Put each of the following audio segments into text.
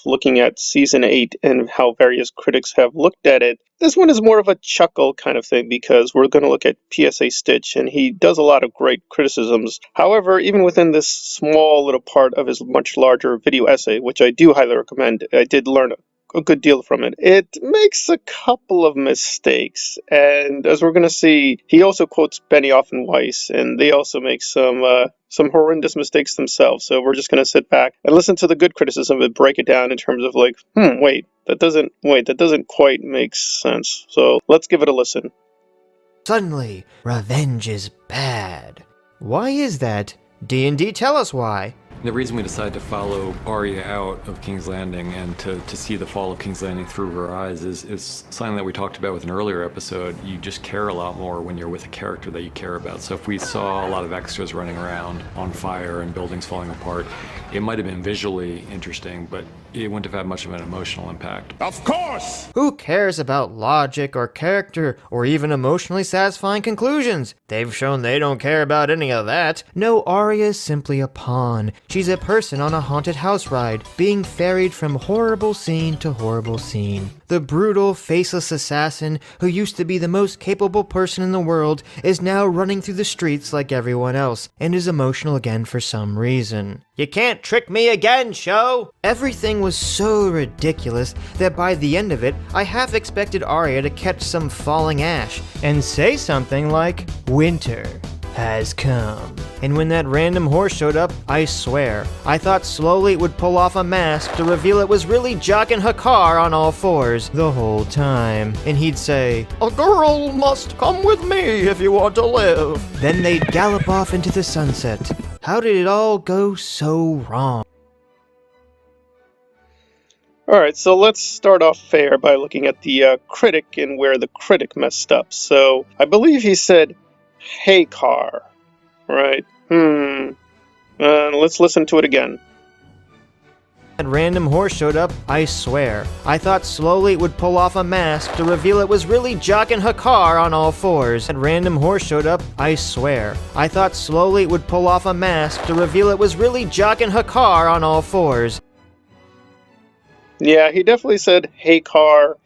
looking at Season 8 and how various critics have looked at it. This one is more of a chuckle kind of thing because we're going to look at PSA Stitch, and he does a lot of great criticisms. However, even within this small little part of his much larger video essay, which I do highly recommend, I did learn a good deal from it. It makes a couple of mistakes, and as we're going to see, he also quotes Benioff and Weiss, and they also make some horrendous mistakes themselves. So we're just going to sit back and listen to the good criticism and break it down in terms of like, that doesn't quite make sense. So let's give it a listen. Suddenly, revenge is bad. Why is that? D&D, tell us why. The reason we decided to follow Arya out of King's Landing and to see the fall of King's Landing through her eyes is something that we talked about with an earlier episode. You just care a lot more when you're with a character that you care about. So if we saw a lot of extras running around on fire and buildings falling apart, it might have been visually interesting, but it wouldn't have had much of an emotional impact. Of course! Who cares about logic or character or even emotionally satisfying conclusions? They've shown they don't care about any of that. No, Arya is simply a pawn. She's a person on a haunted house ride, being ferried from horrible scene to horrible scene. The brutal, faceless assassin who used to be the most capable person in the world is now running through the streets like everyone else and is emotional again for some reason. You can't trick me again, show! Everything was so ridiculous that by the end of it, I half expected Arya to catch some falling ash and say something like, "Winter has come." And when that random horse showed up, I swear, I thought slowly it would pull off a mask to reveal it was really Jaqen Hakar on all fours the whole time. And he'd say, "A girl must come with me if you want to live." Then they'd gallop off into the sunset. How did it all go so wrong? Alright, so let's start off fair by looking at the critic and where the critic messed up. So, I believe he said, "Hey car," right? Let's listen to it again. That random horse showed up, I swear. I thought slowly it would pull off a mask to reveal it was really Jaqen Hakar on all fours. That random horse showed up, I swear. I thought slowly it would pull off a mask to reveal it was really Jaqen Hakar on all fours. Yeah, he definitely said, hey car,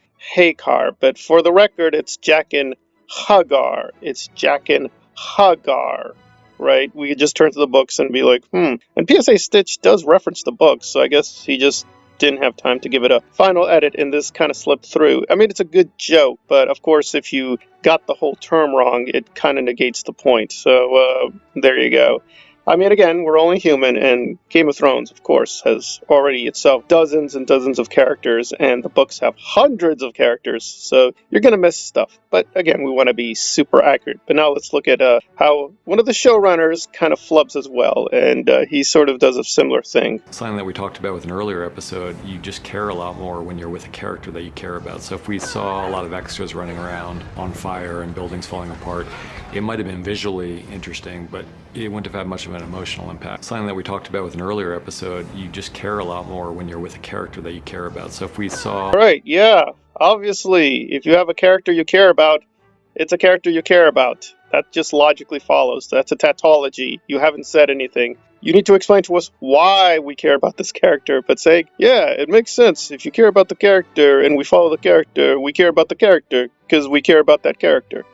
but for the record, it's Jaqen Hagar. It's Jaqen Hagar, right? We could just turn to the books and be like, And PSA Stitch does reference the books, so I guess he just didn't have time to give it a final edit, and this kind of slipped through. I mean, it's a good joke, but of course, if you got the whole term wrong, it kind of negates the point. So, there you go. I mean, again, we're only human, and Game of Thrones, of course, has already itself dozens and dozens of characters, and the books have hundreds of characters, so you're going to miss stuff. But again, we want to be super accurate. But now let's look at how one of the showrunners kind of flubs as well, and he sort of does a similar thing. Something that we talked about with an earlier episode, you just care a lot more when you're with a character that you care about. So if we saw a lot of extras running around on fire and buildings falling apart, it might have been visually interesting, but it wouldn't have had much of an emotional impact. Something that we talked about with an earlier episode, you just care a lot more when you're with a character that you care about. So if we saw... Right, yeah. Obviously, if you have a character you care about, it's a character you care about. That just logically follows. That's a tautology. You haven't said anything. You need to explain to us why we care about this character, but saying, yeah, it makes sense. If you care about the character and we follow the character, we care about the character because we care about that character.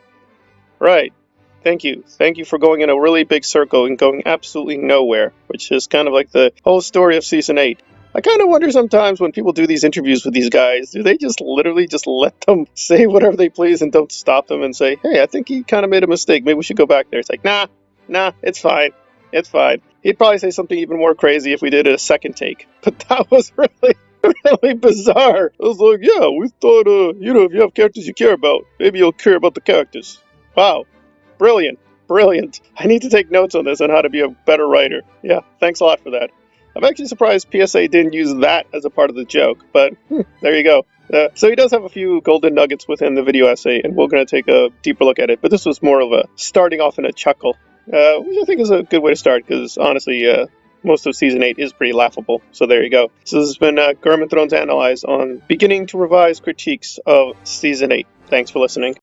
Right. Thank you. Thank you for going in a really big circle and going absolutely nowhere, which is kind of like the whole story of Season 8. I kind of wonder sometimes when people do these interviews with these guys, do they just literally just let them say whatever they please and don't stop them and say, hey, I think he kind of made a mistake. Maybe we should go back there. It's like, nah, it's fine. It's fine. He'd probably say something even more crazy if we did a second take. But that was really bizarre. I was like, yeah, we thought, if you have characters you care about, maybe you'll care about the characters. Wow. Brilliant. I need to take notes on this on how to be a better writer. Yeah, thanks a lot for that. I'm actually surprised PSA didn't use that as a part of the joke, but there you go. So he does have a few golden nuggets within the video essay, and we're going to take a deeper look at it. But this was more of a starting off in a chuckle, which I think is a good way to start, because honestly, most of Season 8 is pretty laughable. So there you go. So this has been GRRM Thrones Analyzed on beginning to revise critiques of Season 8. Thanks for listening.